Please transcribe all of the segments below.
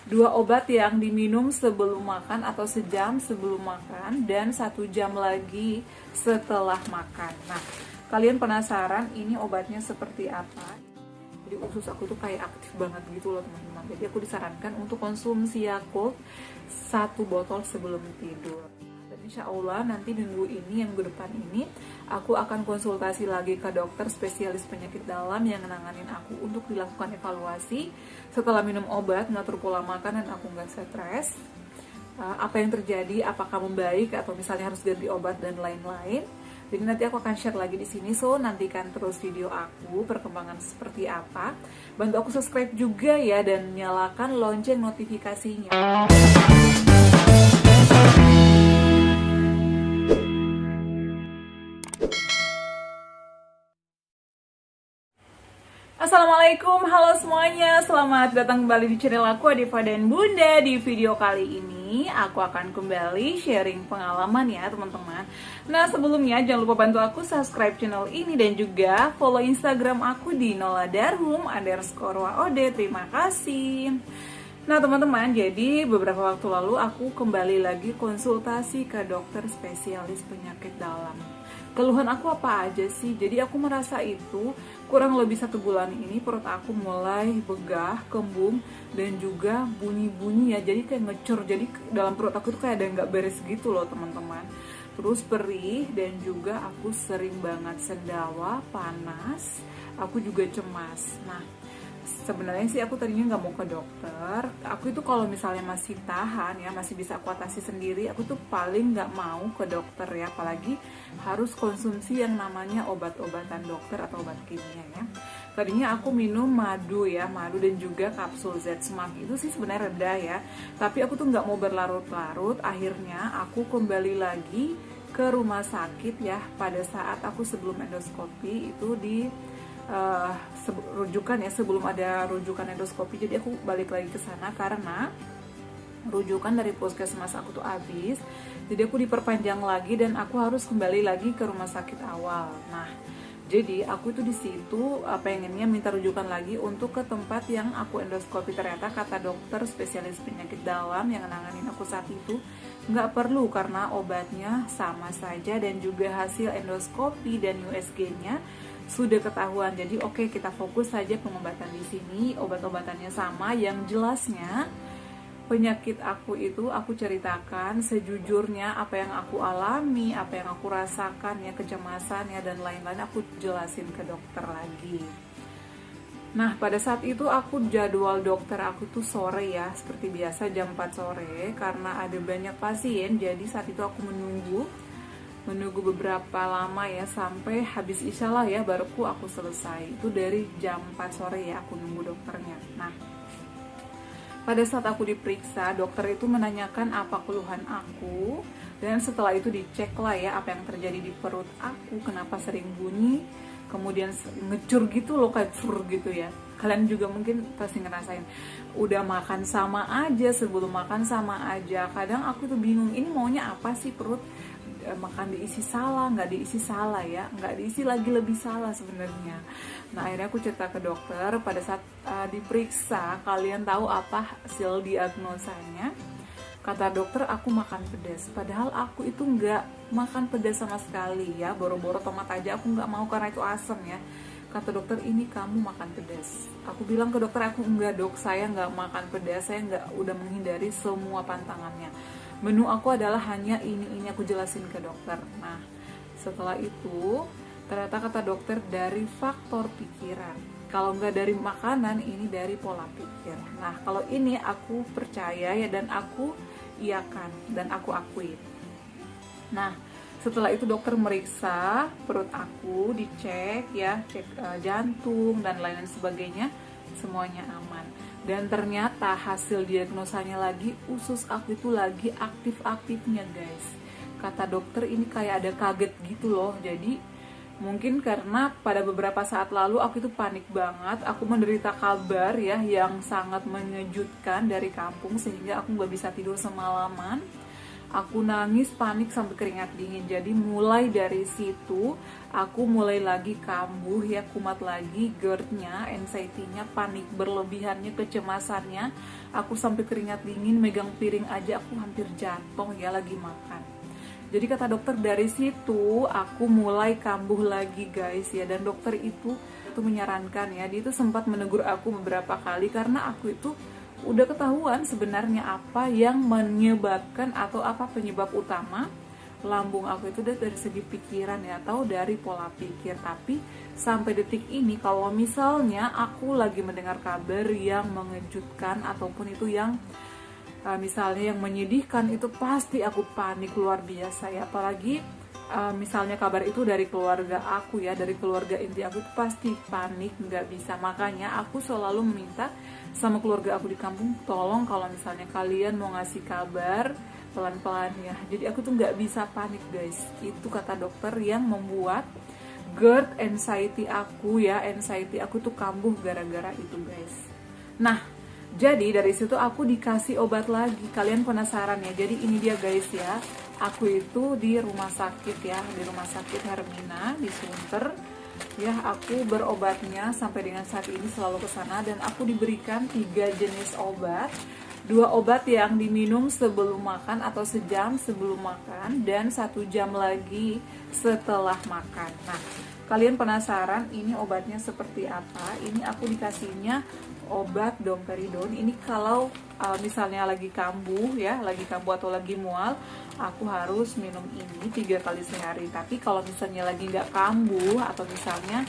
2 obat yang diminum sebelum makan atau sejam sebelum makan dan 1 jam lagi setelah makan. Nah, kalian penasaran ini obatnya seperti apa? Jadi usus aku tuh kayak aktif banget gitu loh teman-teman. Jadi aku disarankan untuk konsumsi Yakult 1 botol sebelum tidur. Dan insya Allah nanti minggu ini, yang minggu depan ini, aku akan konsultasi lagi ke dokter spesialis penyakit dalam yang nanganin aku untuk dilakukan evaluasi setelah minum obat, ngatur pola makan dan aku nggak stres. Apa yang terjadi, apakah membaik atau misalnya harus ganti obat dan lain-lain. Jadi nanti aku akan share lagi di sini, so nantikan terus video aku perkembangan seperti apa. Bantu aku subscribe juga ya dan nyalakan lonceng notifikasinya. Assalamualaikum, halo semuanya. Selamat datang kembali di channel aku, Adifa dan Bunda. Di video kali ini aku akan kembali sharing pengalaman ya teman-teman. Nah sebelumnya jangan lupa bantu aku subscribe channel ini dan juga follow Instagram aku di noladarhum_waod. Terima kasih. Nah teman-teman, jadi beberapa waktu lalu aku kembali lagi konsultasi ke dokter spesialis penyakit dalam. Keluhan aku apa aja sih? Jadi aku merasa itu kurang lebih 1 bulan ini perut aku mulai begah, kembung, dan juga bunyi-bunyi ya. Jadi kayak ngecur, jadi dalam perut aku tuh kayak ada nggak beres gitu loh teman-teman. Terus perih dan juga aku sering banget sendawa, panas, aku juga cemas. Nah sebenarnya sih aku tadinya nggak mau ke dokter. Aku itu kalau misalnya masih tahan ya, masih bisa aku atasi sendiri, aku tuh paling nggak mau ke dokter ya, apalagi harus konsumsi yang namanya obat-obatan dokter atau obat kimia ya. Tadinya aku minum madu ya, madu dan juga kapsul Z-Smart, itu sih sebenarnya reda ya, tapi aku tuh nggak mau berlarut-larut. Akhirnya aku kembali lagi ke rumah sakit ya pada saat aku sebelum endoskopi itu di rujukan ya, sebelum ada rujukan endoskopi. Jadi aku balik lagi ke sana karena rujukan dari puskesmas aku tuh habis. Jadi aku diperpanjang lagi dan aku harus kembali lagi ke rumah sakit awal. Nah, jadi aku itu di situ pengennya minta rujukan lagi untuk ke tempat yang aku endoskopi. Ternyata kata dokter spesialis penyakit dalam yang nanganin aku saat itu, nggak perlu karena obatnya sama saja dan juga hasil endoskopi dan USG-nya sudah ketahuan. Jadi oke, kita fokus saja pengobatan di sini. Obat-obatannya sama, yang jelasnya penyakit aku itu aku ceritakan sejujurnya apa yang aku alami, apa yang aku rasakan ya, kecemasannya dan lain-lain aku jelasin ke dokter lagi. Nah pada saat itu aku jadwal dokter aku tuh sore ya, seperti biasa jam 4 sore karena ada banyak pasien. Jadi saat itu aku menunggu beberapa lama ya, sampai habis isya lah ya baru aku selesai. Itu dari jam 4 sore ya aku nunggu dokternya. Nah pada saat aku diperiksa, dokter itu menanyakan apa keluhan aku, dan setelah itu dicek lah ya apa yang terjadi di perut aku, kenapa sering bunyi, kemudian ngecur gitu loh, kayak cur gitu ya. Kalian juga mungkin pasti ngerasain, udah makan sama aja, sebelum makan sama aja. Kadang aku tuh bingung, ini maunya apa sih perut? Makan diisi salah, nggak diisi salah ya, nggak diisi lagi lebih salah sebenarnya. Nah akhirnya aku cerita ke dokter. Pada saat diperiksa, kalian tahu apa hasil diagnosanya? Kata dokter aku makan pedas, padahal aku itu nggak makan pedas sama sekali ya. Boro-boro tomat aja aku nggak mau karena itu asam ya. Kata dokter, ini kamu makan pedas. Aku bilang ke dokter, aku enggak dok, saya nggak makan pedas, saya nggak, udah menghindari semua pantangannya. Menu aku adalah hanya ini aku jelasin ke dokter. Nah setelah itu ternyata kata dokter dari faktor pikiran, kalau nggak dari makanan, ini dari pola pikir. Nah kalau ini aku percaya ya, dan aku iakan dan aku akui. Nah setelah itu dokter meriksa perut aku, dicek ya, cek jantung dan lain-lain sebagainya, semuanya aman. Dan ternyata hasil diagnosanya lagi, usus aku itu lagi aktif-aktifnya guys. Kata dokter ini kayak ada kaget gitu loh. Jadi mungkin karena pada beberapa saat lalu aku itu panik banget, aku menderita kabar ya yang sangat mengejutkan dari kampung, sehingga aku nggak bisa tidur semalaman. Aku nangis, panik sampai keringat dingin. Jadi mulai dari situ aku mulai lagi kambuh ya, kumat lagi, GERD-nya, anxiety-nya, panik berlebihannya, kecemasannya. Aku sampai keringat dingin, megang piring aja aku hampir jatuh ya lagi makan. Jadi kata dokter dari situ aku mulai kambuh lagi guys ya, dan dokter itu menyarankan ya, dia itu sempat menegur aku beberapa kali karena aku itu udah ketahuan sebenarnya apa yang menyebabkan atau apa penyebab utama lambung aku itu dari segi pikiran ya, atau dari pola pikir. Tapi sampai detik ini kalau misalnya aku lagi mendengar kabar yang mengejutkan ataupun itu yang misalnya yang menyedihkan, itu pasti aku panik luar biasa ya. Apalagi misalnya kabar itu dari keluarga aku ya, dari keluarga inti aku, itu pasti panik, nggak bisa. Makanya aku selalu meminta sama keluarga aku di kampung, tolong kalau misalnya kalian mau ngasih kabar pelan-pelan ya. Jadi aku tuh nggak bisa panik guys. Itu kata dokter yang membuat GERD anxiety aku ya, anxiety aku tuh kambuh gara-gara itu guys. Nah, jadi dari situ aku dikasih obat lagi. Kalian penasaran ya? Jadi ini dia guys ya. Aku itu di rumah sakit ya, di rumah sakit Hermina di Sunter. Ya, aku berobatnya sampai dengan saat ini selalu ke sana, dan aku diberikan 3 jenis obat. 2 obat yang diminum sebelum makan atau sejam sebelum makan, dan 1 jam lagi setelah makan. Nah, kalian penasaran ini obatnya seperti apa? Ini aku dikasihnya obat domperidone. Ini kalau misalnya lagi kambuh ya, lagi kambuh atau lagi mual, aku harus minum ini 3 kali sehari. Tapi kalau misalnya lagi nggak kambuh atau misalnya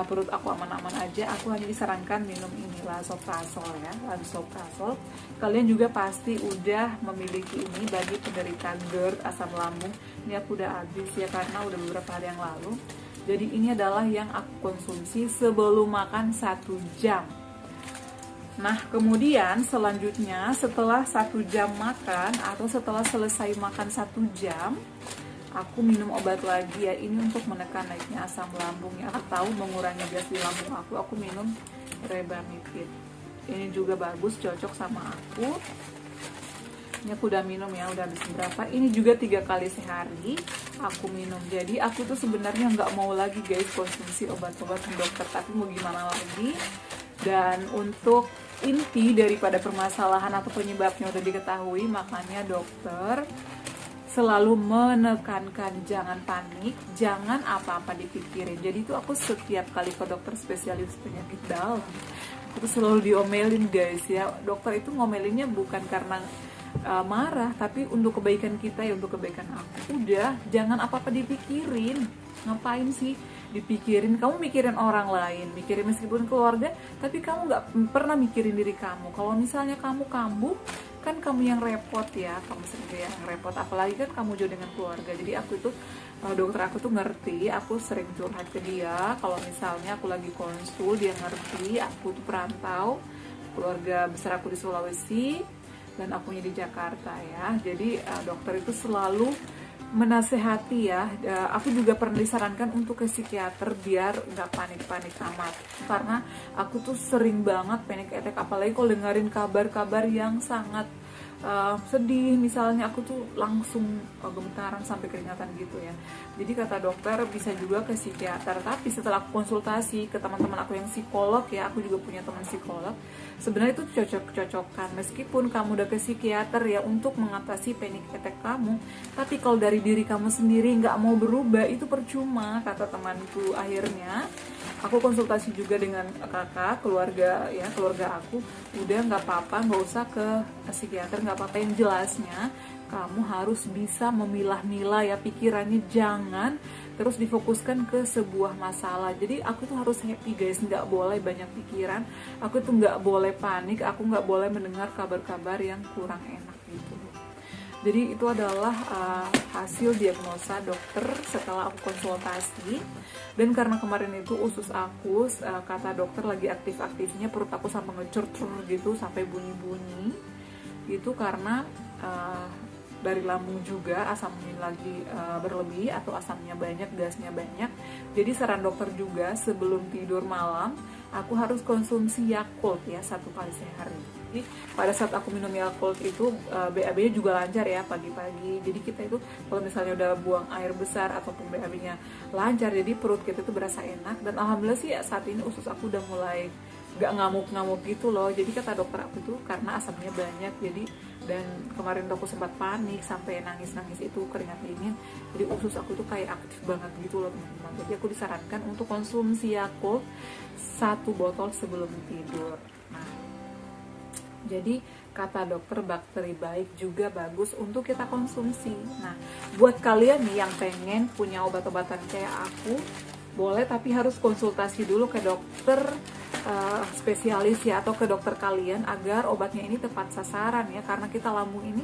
perut aku aman-aman aja, aku hanya disarankan minum ini lansoprazol ya, lansoprazol. Kalian juga pasti udah memiliki ini bagi penderita GERD, asam lambung. Ini aku udah habis ya karena udah beberapa hari yang lalu. Jadi ini adalah yang aku konsumsi sebelum makan 1 jam. Nah, kemudian selanjutnya setelah 1 jam makan atau setelah selesai makan 1 jam, aku minum obat lagi ya. Ini untuk menekan naiknya asam lambung ya, atau mengurangi gas di lambung aku. Aku minum Rebamipid. Ini juga bagus, cocok sama aku. Ini aku udah minum ya, udah habis berapa. Ini juga 3 kali sehari aku minum. Jadi aku tuh sebenarnya nggak mau lagi guys konsumsi obat-obat dokter, tapi mau gimana lagi. Dan untuk inti daripada permasalahan atau penyebabnya udah diketahui, makanya dokter selalu menekankan jangan panik, jangan apa-apa dipikirin. Jadi itu aku setiap kali ke dokter spesialis penyakit dalam, aku tuh selalu diomelin guys ya. Dokter itu ngomelinnya bukan karena marah, tapi untuk kebaikan kita ya, untuk kebaikan aku. Udah, jangan apa-apa dipikirin. Ngapain sih dipikirin? Kamu mikirin orang lain, mikirin meskipun keluarga, tapi kamu nggak pernah mikirin diri kamu. Kalau misalnya kamu kambuh, kan kamu yang repot ya, kamu sendiri yang repot. Apalagi kan kamu jauh dengan keluarga. Jadi aku itu, dokter aku tuh ngerti, aku sering curhat ke dia. Kalau misalnya aku lagi konsul, dia ngerti. Aku tuh perantau, keluarga besar aku di Sulawesi, dan akunya di Jakarta ya. Jadi dokter itu selalu menasehati ya. Aku juga pernah disarankan untuk ke psikiater biar nggak panik-panik amat, karena aku tuh sering banget panic attack, apalagi kalau dengerin kabar-kabar yang sangat sedih. Misalnya aku tuh langsung gemetaran sampai keringatan gitu ya. Jadi kata dokter bisa juga ke psikiater. Tapi setelah aku konsultasi ke teman-teman aku yang psikolog ya, aku juga punya teman psikolog, sebenarnya itu cocok-cocokan. Meskipun kamu udah ke psikiater ya untuk mengatasi panic attack kamu, tapi kalau dari diri kamu sendiri nggak mau berubah, itu percuma, kata temanku. Akhirnya aku konsultasi juga dengan kakak keluarga ya, keluarga aku. Udah nggak apa-apa, nggak usah ke psikiater, nggak apa-apa. Yang jelasnya kamu harus bisa memilah-milah ya pikirannya, jangan terus difokuskan ke sebuah masalah. Jadi aku tuh harus happy guys, nggak boleh banyak pikiran, aku tuh nggak boleh panik, aku nggak boleh mendengar kabar-kabar yang kurang enak gitu. Jadi itu adalah hasil diagnosa dokter setelah aku konsultasi. Dan karena kemarin itu usus aku, kata dokter lagi aktif-aktifnya, perut aku sampai ngecur-cur gitu, sampai bunyi-bunyi. Itu karena dari lambung juga asamnya lagi berlebih atau asamnya banyak, gasnya banyak. Jadi saran dokter juga sebelum tidur malam aku harus konsumsi Yakult ya 1 kali sehari. Jadi pada saat aku minum Yakult itu BAB-nya juga lancar ya pagi-pagi. Jadi kita itu kalau misalnya udah buang air besar ataupun BAB-nya lancar, jadi perut kita itu berasa enak. Dan alhamdulillah sih saat ini usus aku udah mulai gak ngamuk-ngamuk gitu loh. Jadi kata dokter aku tuh karena asamnya banyak, jadi dan kemarin tuh aku sempat panik sampai nangis-nangis itu keringat dingin, jadi usus aku tuh kayak aktif banget gitu loh teman-teman. Jadi aku disarankan untuk konsumsi Yakult 1 botol sebelum tidur. Nah, jadi kata dokter bakteri baik juga bagus untuk kita konsumsi. Nah, buat kalian nih yang pengen punya obat-obatan kayak aku, boleh, tapi harus konsultasi dulu ke dokter spesialis ya, atau ke dokter kalian agar obatnya ini tepat sasaran ya, karena kita lambung ini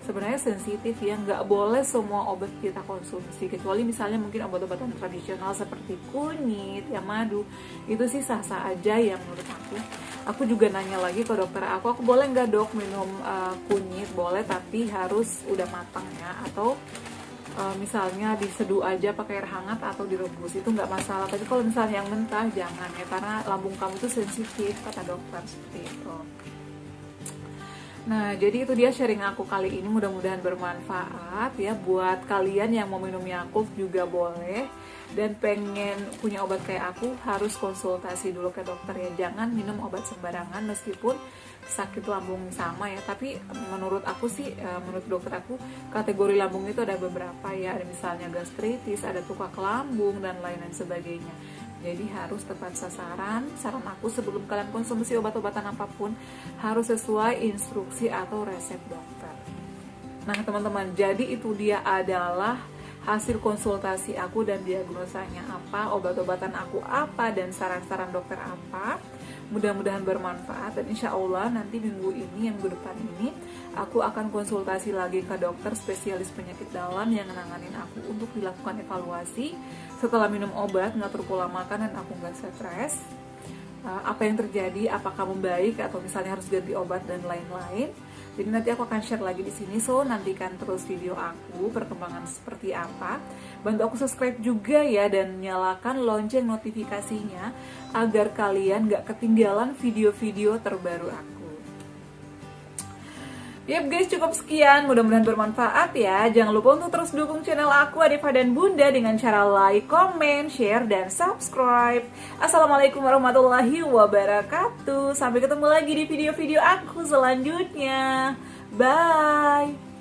sebenarnya sensitif ya, nggak boleh semua obat kita konsumsi, kecuali misalnya mungkin obat-obatan tradisional seperti kunyit ya, madu, itu sih sah-sah aja ya menurut aku. Aku juga nanya lagi ke dokter aku boleh nggak dok minum kunyit? Boleh, tapi harus udah matang ya, atau misalnya diseduh aja pakai air hangat atau direbus, itu nggak masalah. Tapi kalau misalnya yang mentah jangan ya, karena lambung kamu itu sensitif kata dokter, seperti itu. Nah, jadi itu dia sharing aku kali ini, mudah-mudahan bermanfaat ya buat kalian yang mau minum Yakult juga boleh, dan pengen punya obat kayak aku harus konsultasi dulu ke dokter ya. Jangan minum obat sembarangan meskipun sakit lambung sama ya, tapi menurut aku sih, menurut dokter aku, kategori lambung itu ada beberapa ya, ada misalnya gastritis, ada tukak lambung dan lain-lain sebagainya. Jadi harus tepat sasaran. Saran aku sebelum kalian konsumsi obat-obatan apapun harus sesuai instruksi atau resep dokter. Nah teman-teman, jadi itu dia adalah hasil konsultasi aku dan diagnosanya apa, obat-obatan aku apa, dan saran-saran dokter apa. Mudah-mudahan bermanfaat, dan insya Allah nanti minggu ini, yang minggu depan ini, aku akan konsultasi lagi ke dokter spesialis penyakit dalam yang nanganin aku untuk dilakukan evaluasi setelah minum obat, ngatur pola makan, dan aku nggak stres. Apa yang terjadi, apakah membaik atau misalnya harus ganti obat dan lain-lain. Jadi nanti aku akan share lagi di sini, so nantikan terus video aku perkembangan seperti apa. Bantu aku subscribe juga ya, dan nyalakan lonceng notifikasinya agar kalian gak ketinggalan video-video terbaru aku. Yap guys, cukup sekian, mudah-mudahan bermanfaat ya. Jangan lupa untuk terus dukung channel aku Adifa dan Bunda dengan cara like, comment, share, dan subscribe. Assalamualaikum warahmatullahi wabarakatuh. Sampai ketemu lagi di video-video aku selanjutnya. Bye.